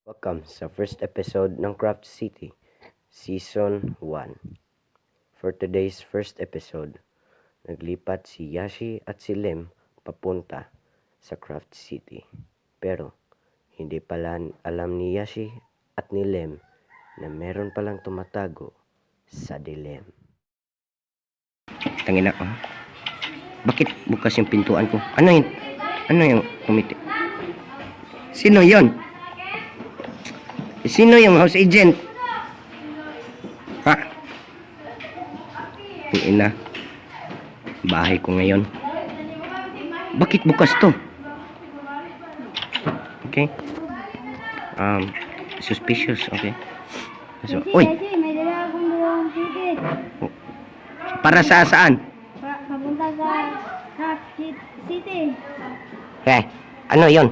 Welcome sa first episode ng Craft City, Season 1. For today's first episode, naglipat si Yashi at si Lem papunta sa Craft City. Pero, hindi pala alam ni Yashi at ni Lem na meron palang tumatago sa dilim. Tangina ko. Bakit bukas yung pintuan ko? Ano yun? Ano yung kumiti? Sino yon? Sino yung house agent? Ha? Ina. Bahay ko ngayon. Bakit bukas to? Okay. Suspicious. Okay. So, oy. May dala akong dalawang ticket. Para saan? Papunta sa Craft City. Ano yon?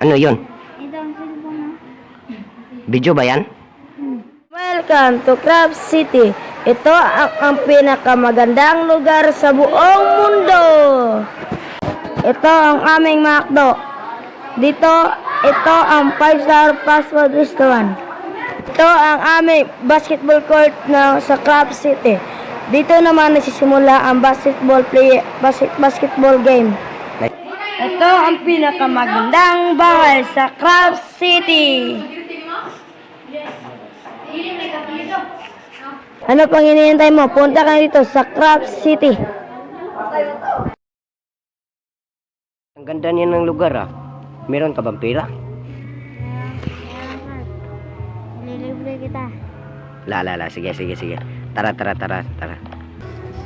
Ano yon? Ito ang cellphone na. Video ba yan? Welcome to Craft City. Ito ang pinakamagandang lugar sa buong mundo. Ito ang aming McDo. Ito ang 5-star fast food restaurant. Ito ang aming basketball court na sa Craft City. Dito naman nagsisimula ang basketball game. Ito ang pinakamagandang bahay sa Craft City. Ano pang hinihintay mo? Punta ka dito sa Craft City. Ang ganda niya ng lugar ah. Meron ka bang pera? Lilibre kita. Sige. Tara.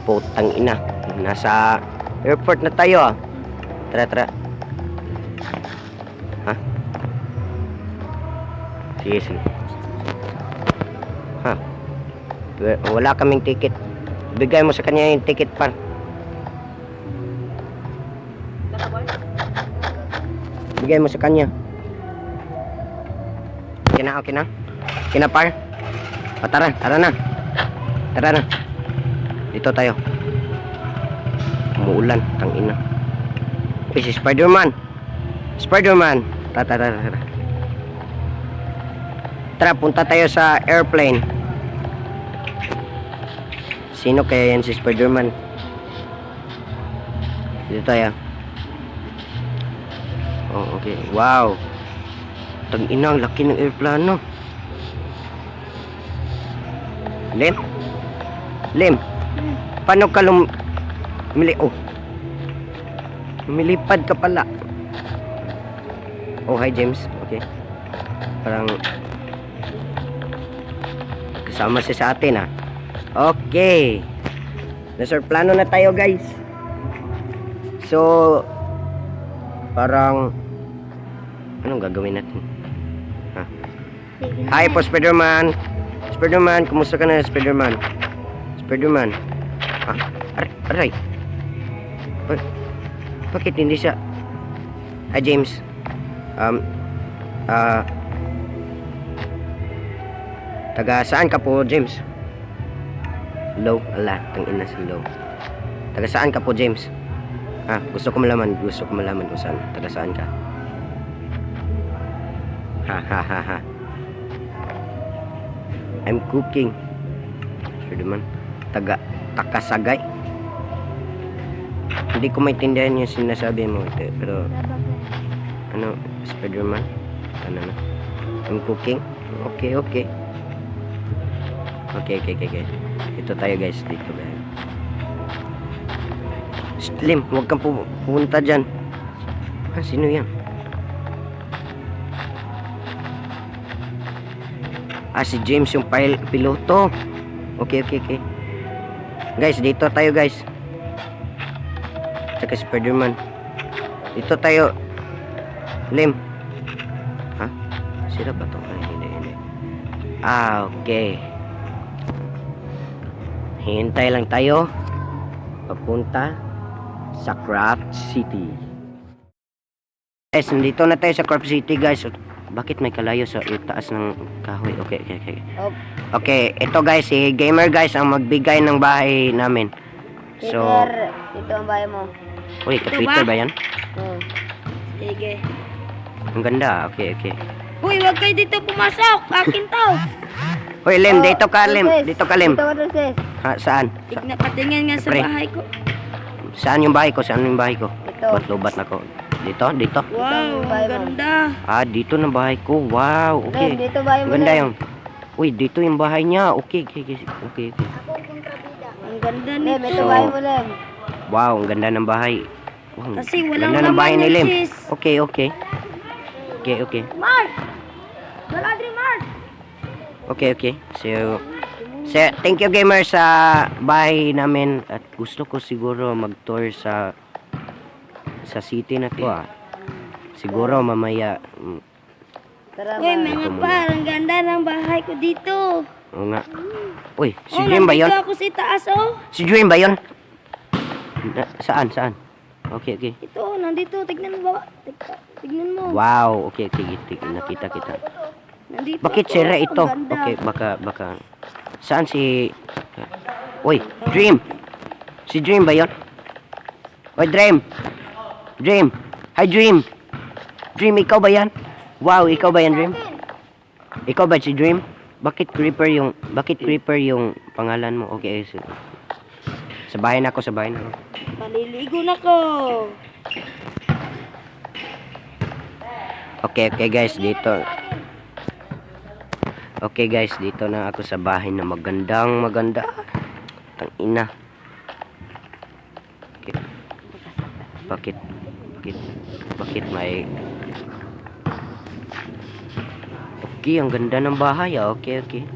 Putang ina. Nasa airport na tayo ah. Tara. Ha? Sige. Ha? Wala kaming ticket. Bigay mo sa kanya yung ticket par. Bigay mo sa kanya. Okay na. Kina par. O, tara na. Dito tayo. Umuulan, tangina. Si Spider-Man. Tara. Tara, punta tayo sa airplane. Sino kaya yan si Spider-Man? Dito tayo. Oh, okay. Wow. Tangina, ang laki ng airplano. Lem. Paano ka lumilipad ka pala. Oh, hi James. Okay. Parang kasama siya sa atin ah. Okay. Nasa plano na tayo guys. So parang anong gagawin natin? Ha? Hi po Spider-Man. Kumusta ka na Spider-Man? Ah, aray. Bakit hindi siya? Hi James. Taga saan ka po James? Low, tangina sa low. Taga saan ka po James? Gusto ko malaman kung saan. Taga saan ka? Ha. I'm cooking. Spider-Man. Taga Takasagay. Hindi ko maintindihan yung sinasabi mo, pero ano, Spider-Man? Ano na? I'm cooking. Okay. Ito tayo guys, dito guys. Slim, huwag kang pupunta dyan. Sino yan? Si James yung piloto. Okay. Guys, dito tayo guys. Tsaka Spider-Man. Dito tayo. Lim. Ha? Sila ba ito? Hindi. Okay. Hintay lang tayo papunta sa Craft City. Guys, nandito na tayo sa Craft City guys. Bakit may kalayo sa itaas ng kahoy? Okay. Okay, ito guys, si Gamer guys ang magbigay ng bahay namin. So, Ito ang bahay mo. Uy, Peter ba yan? Oo. Sige. Ang ganda. Okay. Uy, wag kayo dito pumasok. Akin to. Hoy, Lem, dito ka, Lem. Dito ka, Lem. Dito ka, Dulces. Ha, saan? Tignan, patingin nga sa Pre. bahay ko. Saan yung bahay ko? Saan yung bahay ko? Ito. Lobat na ko. Dito? Dito? Wow, ang ganda. Ah, dito na bahay ko. Wow, okay. Dito bahay mo, Ganda Lem. yung... Uy, dito yung bahay niya. Okay, okay, okay. Okay, okay. Ang ganda nito. ito bahay mo, Lem. Wow, ang ganda ng bahay. Wow, Kasi walang ganda ng bahay laman ni yan, Lem. sis. Okay, okay. Okay, okay. Mark! Baladri, Mark! Okay, okay. So, thank you gamer sa bahay namin at gusto ko siguro mag-tour sa city na to ah. Siguro mamaya Uy, mga par, ang ganda ng bahay ko dito. oo nga. Uy, si Dream ba 'yon? Nandito ako sa itaas, oh. Si Dream ba 'yon? Saan? Saan? Okay, okay. Ito, nandito. Tignan mo ba? Tignan mo. Wow, okay, okay. Nakita kita. Nandito Bakit ako. sira ito? Ang ganda. Okay, baka saan si Uy, Dream. Si Dream ba 'yon? Oy, Dream. Dream. Hi, Dream. Dream, ikaw ba 'yan? Wow, ikaw ba 'yan, Dream? Ikaw ba si Dream? Bakit Creeper yung pangalan mo? Okay, sa bahay na ako, sa bahay na ako. Maliligo na ko. Okay, okay guys, dito. Okay guys, dito na ako sa bahay na maganda. Tang ina. Okay. Bakit may Okay, ang ganda ng bahay ah. Okay, okay.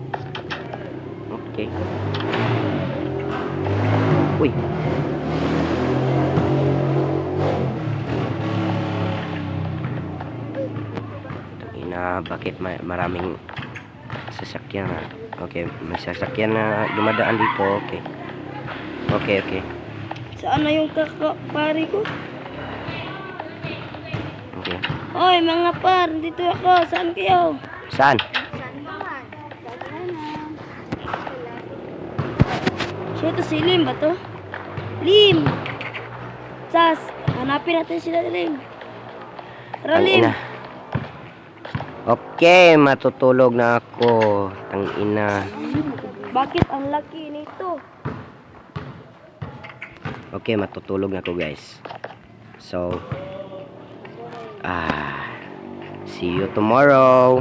Okay. Uy. Tangina, bakit maraming sasakyan na? Okay, may sasakyan na dumadaan dito. Okay. Okay, okay. Saan na yung kakapari ko? Okay. Oy, mga par, dito ako. Saan kayo? Saan? Siya ito si Lim ba to? Lim! Sas, hanapin natin sila, Lim. Tara, Lim. Tangina. Okay, matutulog na ako. Tangina. Bakit ang laki nito? Okay, matutulog na ako guys. So, see you tomorrow.